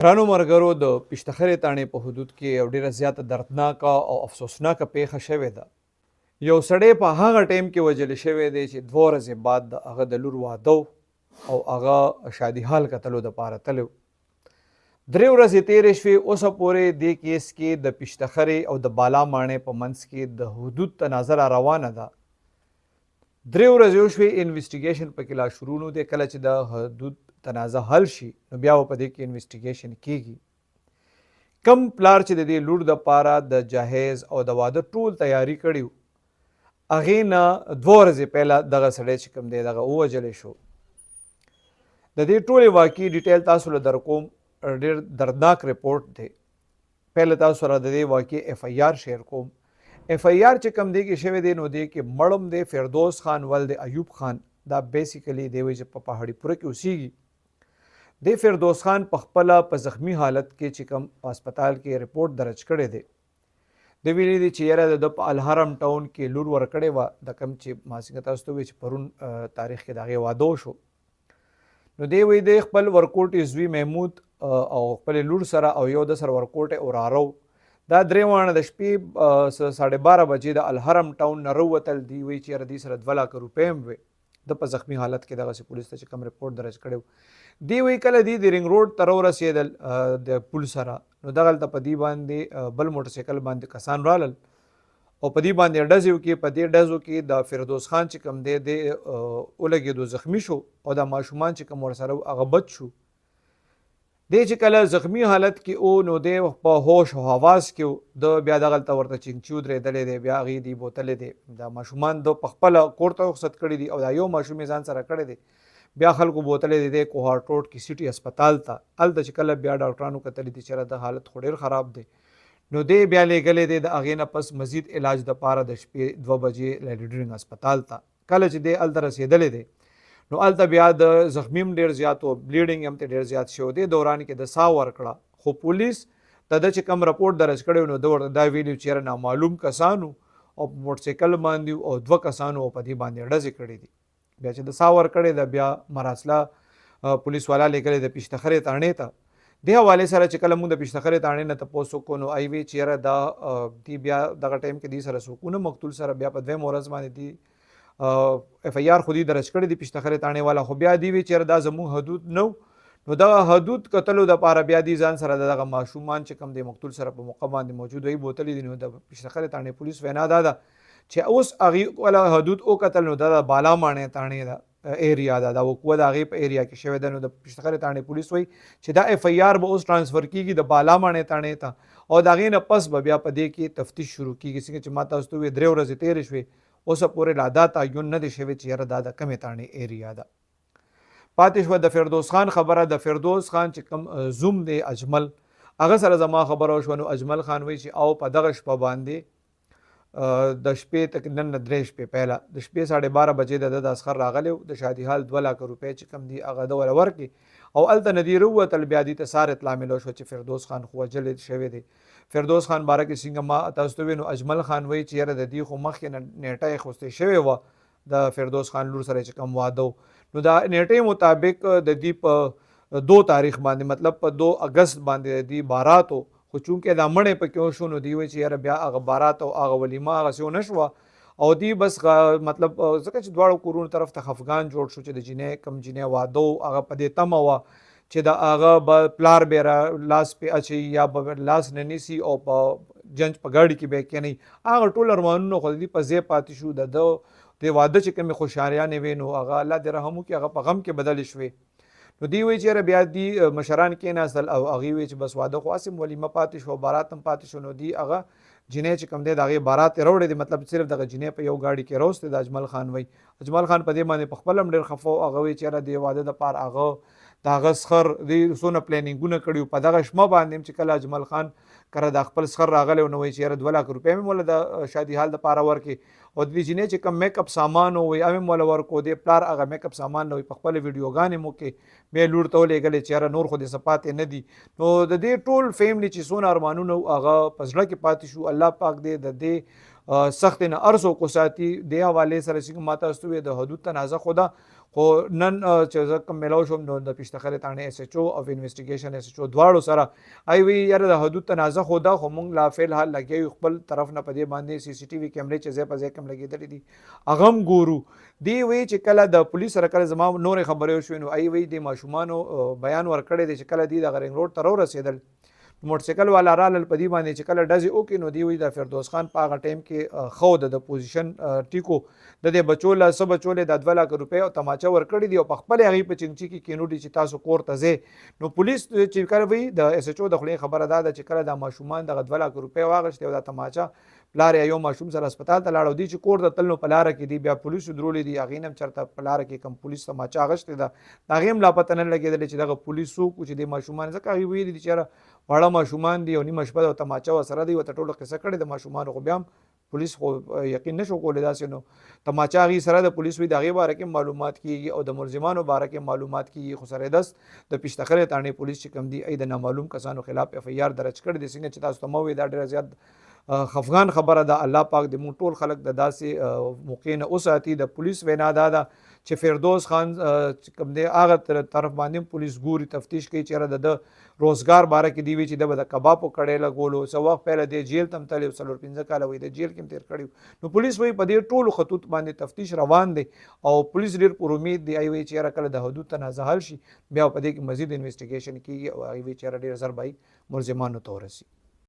ګرانو ملګرو د پشتخرې تاڼې په حدود کې یو ډېره زیاته دردناکه او افسوسناکه پیښه شوې ده. یو سړی په هغه ټیم کې وژل شوی دی چې 2 ورځې بعد د هغه د لور واده او هغه شادي حال کتلو دپاره تللی و. 3 ورځې تېرې شوې، اوسه پورې دې کیس کې د پشتخرې او د بالا ماڼۍ په منځ کې د حدود تنازع روانه ده. 3 ورځې وشوې، انویسټیګیشن پکې لا شروع نه دی. کله چې د حدود تنازع حل شي نو بیا به په دې کې انویسټیګیشن کیږي. کم پلار چې د دې لور دپاره د جهیز او د واده ټول تیاری کړي و، هغې نه 2 ورځې پهله دغه سړی چې کوم دی دغه ووژلی شو. د دې ټولې واقعي ډیټیل تاسو له درکوم. ډېر دردناک رپورټ دی. پهله تاسو سره د دې واقعي ایف آی آر شیر کوم. ایف آی آر چې کوم دی کې شوی دی نو دی کې مړم دی فردوس خان ولد ایوب خان. دا بیسیکلی دی وایي چې په پهاړي پوره کې اوسیږي. د فردوس خان په خپله په زخمی حالت کې چې کوم هسپتال کې رپورټ درج کړی دی، د ویلي دی چې یاره د په الحرم ټاون کې لور ورکړې وه، د کوم چې ماسینګه تاسو ته وایي چې پرون تاریخ کې د هغې واده وشو. نو دی وایي دی خپل ورکوټ زوی محمود او خپلې لور سره او یو د سره ورکوټ وراره دا درې واړه د شپې 12:30 بجې د الحرم ټاون نه راووتل. دی وایي چې یاره دوی سره 2 لک روپۍ هم وې. د په زخمی حالت کې دغسې پولیس ته چې کوم رپورټ درج کړی و، دی وایي کله دی د رنګ روډ ته راورسېدل د پل سره نو دغلته په دې باندې بل موټرسایکل باندې کسان رالل او په دې باندې ډزې وکړې. په دې ډزو کې د فردوس خان چې کوم دی ولګېدو، زخمی شو او د ماشومان چې کوم ورسره هغه بد شو. دی چې کله زخمی حالت کې او نو دی په هوش او حواس کې د بیا دغلته ورته چینچي ودرېدلی دی، بیا هغې دی بوتلی دی. د ماشومان د په خپله کور ته رخصت کړي دي او دا یو ماشوم یې ځان سره کړی دی. بیا خلکو بوتلی دی دی کوهاټ روډ کې سټي هسپتال ته. هلته چې کله بیا ډاکټرانو کتلی دي چې د حالت خو ډېر خراب دی نو دی بیا لیږلی دی د هغې نه پس مزید علاج دپاره د شپې 2 بجې لیډرینګ هسپتال ته. کله چې دی هلته رسېدلی دی نو هلته بیا د زخمی هم ډېر زیات و، بلیډنګ هم ته ډېر زیات شوی دی. دوران کې د ساه ورکړه، خو پولیس ته د چې کوم رپورټ درج کړی نو د ورته دا ویلي چې یاره نامعلوم کسانو او په موټرسایکل باندې او 2 کسانو په دې باندې ډزې کړې دي. بیا چې د ساه ورکړې ده بیا مراسله پولیس والا لیږلی د پشتخرې تاڼې ته. دې حوالې سره چې کله موږ د پشتخرې تاڼې نه تپوس وکړو نو ای وی چې یاره دا دی بیا دغه ټایم کې دی سره سکونه مقتول سره بیا په 2 ورځ باندې دی ایف آی آر خو دی درج کړی دی پشتخرې تاڼې والا، خو بیا دی وی چې دا زموږ حدود نو نو دغه حدود کتلو دپاره بیا دی ځان سره دغه ماشومان چې کوم دی مقتول سره په موقع باندې موجود وی بوتلی دي. نو د پشتخرې تاڼې پولیس وینا دا ده چې اوس هغې والا حدود وکتل نو دا د بالا ماڼۍ تاڼې ده ایریا ده، دا وقوه د هغې په ایریا کې شوې ده. نو د پشتخرې تاڼې پولیس وایي چې دا ایف آی آر به اوس ټرانسفر کیږي د بالا ماڼۍ تاڼې ته او د هغې نه پس به بیا په دې کې تفتیش شروع کیږي. څنګه چې ما تاسو ته وویل 3 ورځې تېرې شوې، اوسه پورې لا دا تعین نه دی شوی چې یاره دا د کمې تاڼې ایریا ده. پاتې شوه د فردوس خان خبره. د فردوس خان چې کوم زوم دی اجمل، هغه سره زما خبره وشوه. نو اجمل خان وایي چې او په دغه شپه باندې د شپې تک نن 3 شپې پهله د شپې 12:30 بجې د اسخر راغلی د شادي حال 2 لک روپۍ چې کوم دی هغه د ورکړي او هلته نه دی راووتل. بیا دې ته سار اطلاع ملو شوه چې فردوس خان خو وژلی شوی دی. فردوس خان باره کې څنګه ما تاسو ته وویل نو اجمل خان وایي چې یاره د دې خو مخکې نیټه یې اخیستې شوې وه د فردوس خان لور سره چې کوم واده نو دا نیټې مطابق د دې په 2 تاریخ باندې مطلب په 2 اګست باندې د دې بارات و، خو چونکې دا مړې پکې وشو نو دی وایي چې یاره بیا هغه بارات او هغه ولیمه هغسې ونه شوه او دی بس مطلب ځکه چې دواړو کورونو طرف ته خفګان جوړ شو چې د جینۍ کوم جینۍ واده و هغه په دې تمه وه چې د هغه به پلار به را لاس پې اچوي یا به لاس نه نیسي او په جنج په ګاډي کې به یې کېنوي. هغه ټول ارمانونه خو د دې په ځای پاتې شو. د واده چې کومې خوشحالیانې وې نو هغه الله دې رحم وکړي هغه په غم کې بدلې شوې. نو دی وایي چې یاره بیا دی مشران کېناستل او هغې وایي چې بس واده خو هسې ولیمه پاتې شو، بارات هم پاتې شو. نو دی هغه جینۍ چې کوم دی د هغې بارات یې راوړی دی، مطلب صرف دغه جینۍ په یو ګاډي کې راوستی د اجمل خان وایي. اجمل خان په دې باندې په خپله هم ډېر خفه و. هغه وایي چې یاره د واده دپاره هغه د هغه سخر دی څونه پلانینګونه کړي په دغه شپه باندې هم چې کله اجمل خان کره د خپل سخر راغلی نو وایي چې یاره 2 لک روپۍ مې موله د شادي حال دپاره ورکړي او د دې جینۍ چې کوم میک اپ سامان و وایي هغه مې موله ورکړو. د پلار هغه میک اپ سامان نه وایي په خپله ویډیوګانې مو کې بیا لور ته ولېږلې چې یاره نور خو دې څه پاتې نه دي. نو د دې ټول فیملی چې څونه ارمانونه هغه په زړه کې پاتې شو. الله پاک دې د دې سخت نه ارزو کو ساتي. دې حوالې سره چې ما تاسو ته د حدود تنازع خو ده، خو نن چې زه کوم میلاو شوم نو د پیشتخرې تانې اس ایچ او اف انویسټیګیشن اس ایچ او دواړو سره ای وی یاره د حدود تنازع خو دا خو موږ لا فعل حال لګي خپل طرف نه پدې باندې سی سی ټي وي کیمرې چې زه په ځای کم لګېدلې دي اغم ګورو دی وی چې کله د پولیس سره کله زما نور خبرې شوې نو ای وی د ماشومانو بیان ورکړی دی چې کله دی د غرنګ روډ تر رسیدل موټرسایکل والا رالل په دې باندې چې کله ډزې وکړي نو دی وی د فردوس خان په هغه ټایم کې خو د پوزیشن ټیکو د دې بچو له څه بچو له د 2 لک روپۍ او تماچه ورکړي دی او په خپل هغې په چنچي کې کینوډي چې تاسو کور ته ځئ نو پولیس چې کله وی د اس ایچ او د خولې خبره ده چې کله د ماشومان دغه 2 لک روپۍ واغشتې او د تماچه پلار یو ماشوم سره هسپتال ته لاړو دی چې کور د تل نو په لاره کې دی بیا پولیسو درولې دي هغې نه هم چېرته په لاره کې کم پولیس تماچه اغشتې ده د هغې هم لا پته نه لګېدلې چې دغه پولیس څوک و چې د ماشومان ځکه هغې ویلي دي چې یاره واړه ماشومان دي او نیمه شپه ده او تماچه ورسره دی ورته ټوله قصه کړې د ماشومانو خو بیا هم پولیس خو یقین نشو کولی داسې نو تماچه هغې سره د پولیس وي د هغې باره کې معلومات کېږي او د ملزمانو باره کې معلومات کېږي خو سره دست د پیشتخرې تانې پولیس چې کوم دي ای د نامعلوم کسانو خلاف اف آی آر درج کړی دی څنګه چې تاسو ته مو وی دا ډېره زیات خفغان خبره ده الله پاک د مونږ ټول خلک د داسې موقع نه وساتي د پولیس وینا دا ده چې فردوس خان کوم دی هغه طرف باندې پولیس ګوري تفتیش کوي چې د روزګار باره کې دی وی چې د کبابو کړی لګولو څه وخت پهله دی جیل تم تللی 15 کاله وی د جیل کې تیر کړی نو پولیس وی په دې ټولو خطوط باندې تفتیش روان دی او پولیس ډیر پر امید دی ای وی چې کله د حدود تنازع حل شي بیا په دې کې مزید انویسټیګیشن کیږي او ای وی چې ډیر زر بای ملزمانو ته ورسي